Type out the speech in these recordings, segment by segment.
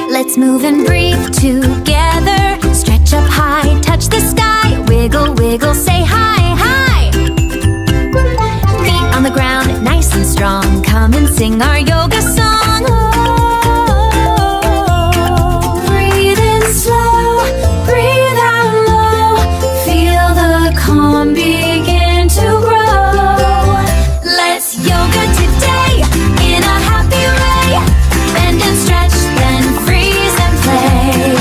Let's move and breathe together. Stretch up high, touch the sky. Wiggle, wiggle, say hi, hi. Feet on the ground, nice and strong. Come and sing our yoga song. Oh, breathe in slow, breathe out low. Feel the calm begin to grow. Let's yoga today in a happy way. Bend and stretch, then freeze and play.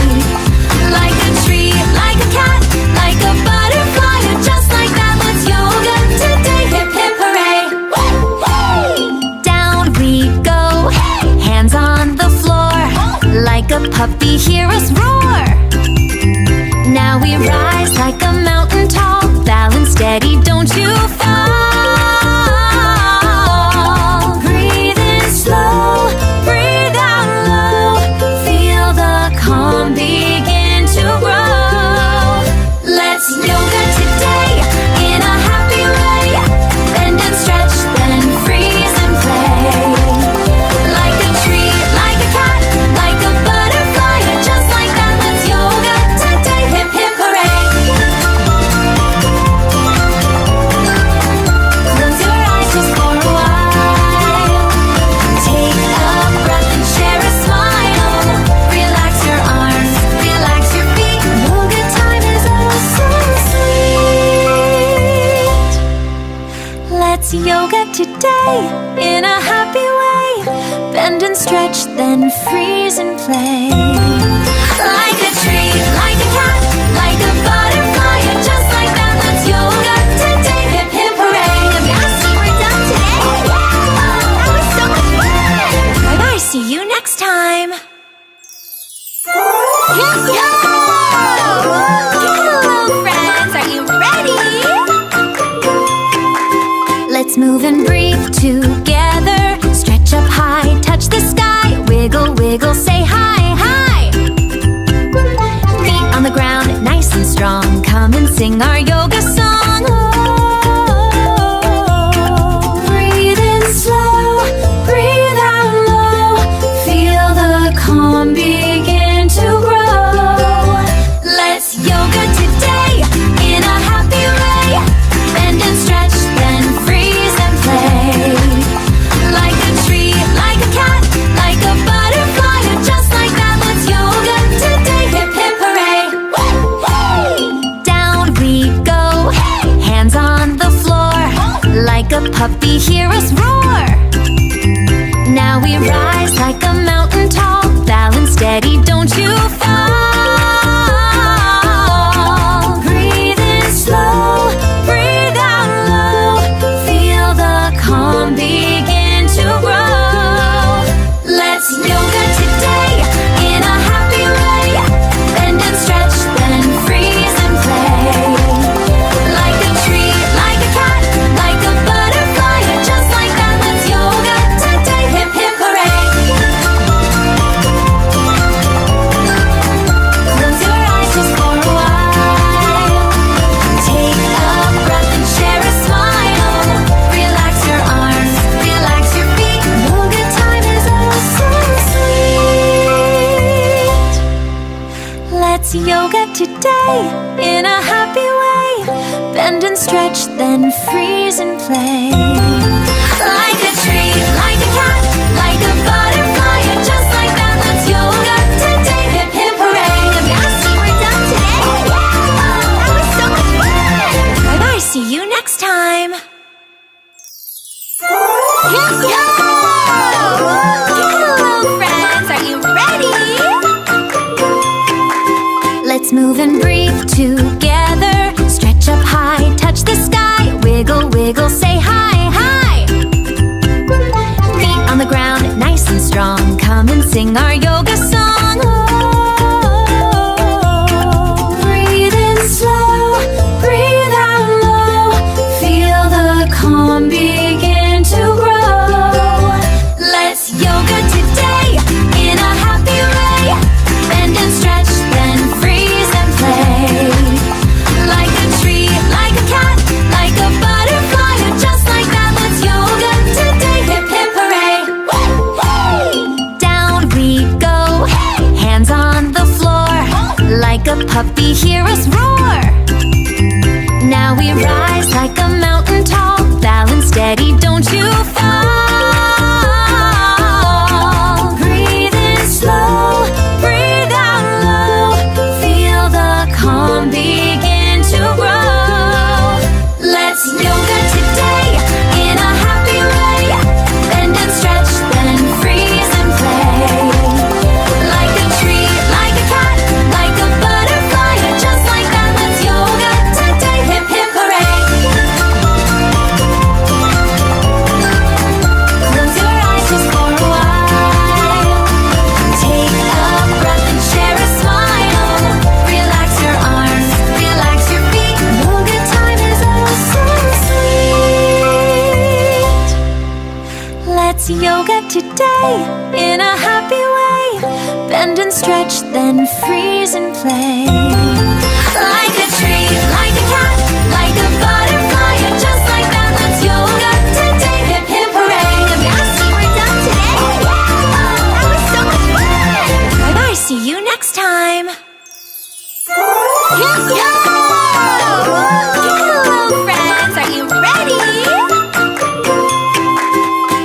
Like a tree, like a cat, like a butterfly, or just like that. Let's yoga today. Hip hip hooray! Down we go, hands on the floor. Like a puppy, hear us roar. Now we rise like a mountain tall. Balance steady, don't you fall. Breathe in slow, breathe out low. Feel the calm begin to grow. Let's yoga today in a happy way. Bend and stretch, then freeze and play. Like a tree, like a cat, like a butterfly, or just like that. Let's yoga today. Hip hip hooray! Close your eyes just for a while. Take a breath and share a smile. Relax your arms, relax your feet. Yoga time is oh so sweet. Let's yoga today in a happy way. Bend and stretch, then freeze and play. Like a tree, like a cat, like a butterfly, or just like that. Let's yoga today. Hip hip hooray! Yes, we're done today. That was so much fun. Bye bye. See you next time. Hello, friends. Are you ready? Let's move and breathe together. Stretch up high, touch the sky. Wiggle, wiggle, say hi, hi. Feet on the ground, nice and strong. Come and sing our yoga song. Oh, breathe in slow, breathe out low. Feel the calm begin to grow. Let's yoga today in a happy way. Bend and stretch, then freeze and play. Like a tree, like a cat, like a butterfly, or just like that. Let's yoga today. Hip hip hooray! Down we go, hands on the floor. Like a puppy, hear us roar. Now we rise like a mountain tall. Balance steady, don't you fall. Breathe in slow, breathe out low. Feel the calm begin to grow. Let's yoga today in a happy way. Bend and stretch, then freeze and play. Like a tree, like a cat, like a butterfly, or just like that. Let's yoga today. Hip hip hooray! Close your eyes just for a while. Take a breath and share a smile. Relax your arms, relax your feet. Yoga time is oh so sweet. Let's yoga today in a happy way. Bend and stretch, then freeze and play. Like a tree, like a cat, like a butterfly, or just like that. Let's yoga today. Hip hip hooray! Yes, we're done today. That was so much fun. Bye bye. See you next time. Hello, friends. Are you ready? Let's move and breathe together. Stretch up high, touch the sky. Wiggle, wiggle, say hi, hi. Feet on the ground, nice and strong. Come and sing our yoga song. Oh, breathe in slow, breathe out low. Feel the calm begin to grow. Let's yoga today in a happy way. Bend and stretch, then freeze and play. Like a tree, like a cat, like a butterfly, or Now we rise like a mountain tall, balance steady, don't you fall. Breathe in slow, breathe out low, feel the calm begin to grow. Let's yoga today in a happy way, bend and stretch, then freeze and play. Like a tree, like a cat, like a butterfly, just like that, let's yoga today. Hip hip hooray. Close your eyes just for a while. Take a breath and share a smile. Relax your arms, relax your feet. Yoga time is oh so sweet. Let's yoga today in a happy way. Bend and stretch, then freeze and play. Like a tree, like a cat, like a butterfly, just like that, let's yoga today. Hip hip hooray. Yassi, we're done today. That was so much fun. Bye bye, see you next time. Let's go! Hello, friends. Are you ready?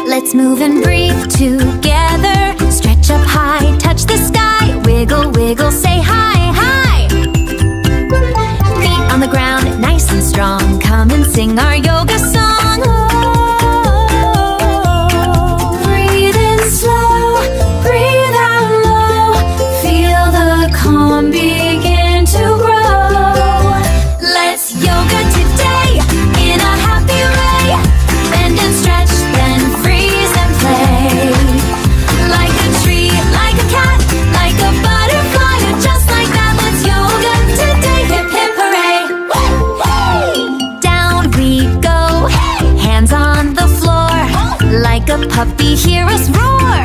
Let's move and breathe together. Stretch up high, touch the sky. Wiggle, wiggle, say hi, hi. Feet on the ground, nice and strong. Come and sing our yoga song. Oh, breathe in slow, breathe out low. Feel the calm begin to grow. Let's yoga today in a happy way. Bend and stretch, then freeze and play. Like a tree, like a cat, like a butterfly, just like that, let's yoga today. Hip hip hooray. Down we go, hands on the floor. Like a puppy, hear us roar.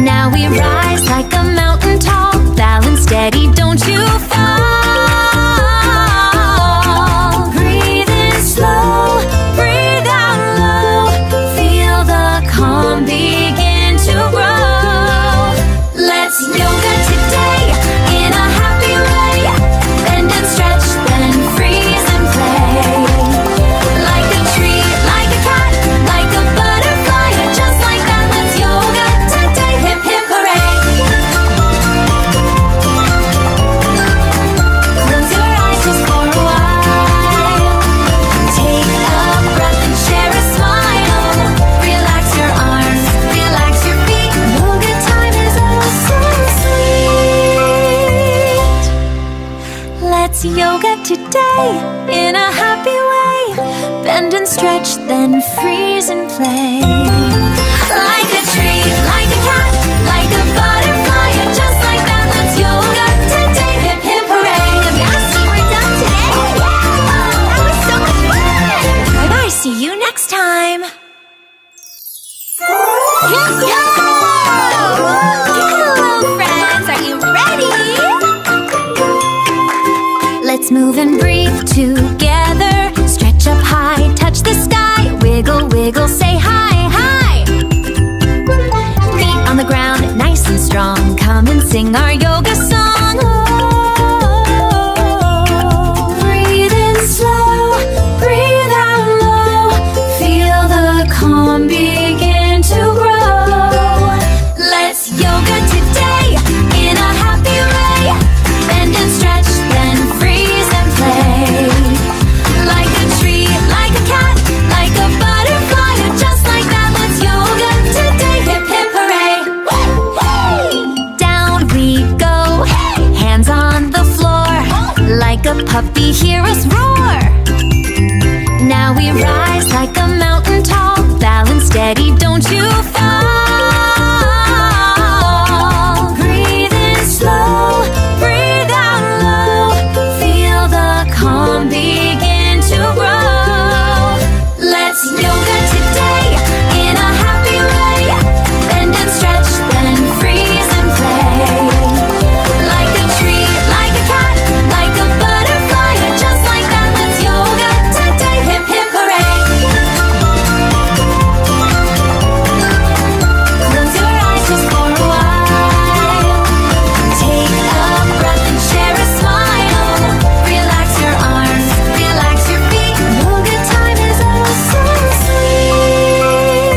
Now we rise like a mountain tall, balance steady, don't you fall. Breathe in slow, breathe out low, feel the calm begin to grow. Let's yoga today in a happy way, bend and stretch, then freeze and play. Like a tree, like a cat, like a butterfly, just like that, let's yoga today. Hip hip hooray. Close your eyes just for a while. Take a breath and share a smile. Relax your arms, relax your feet. Yoga time is oh so sweet. Let's yoga today in a happy way. Bend and stretch, then freeze and play.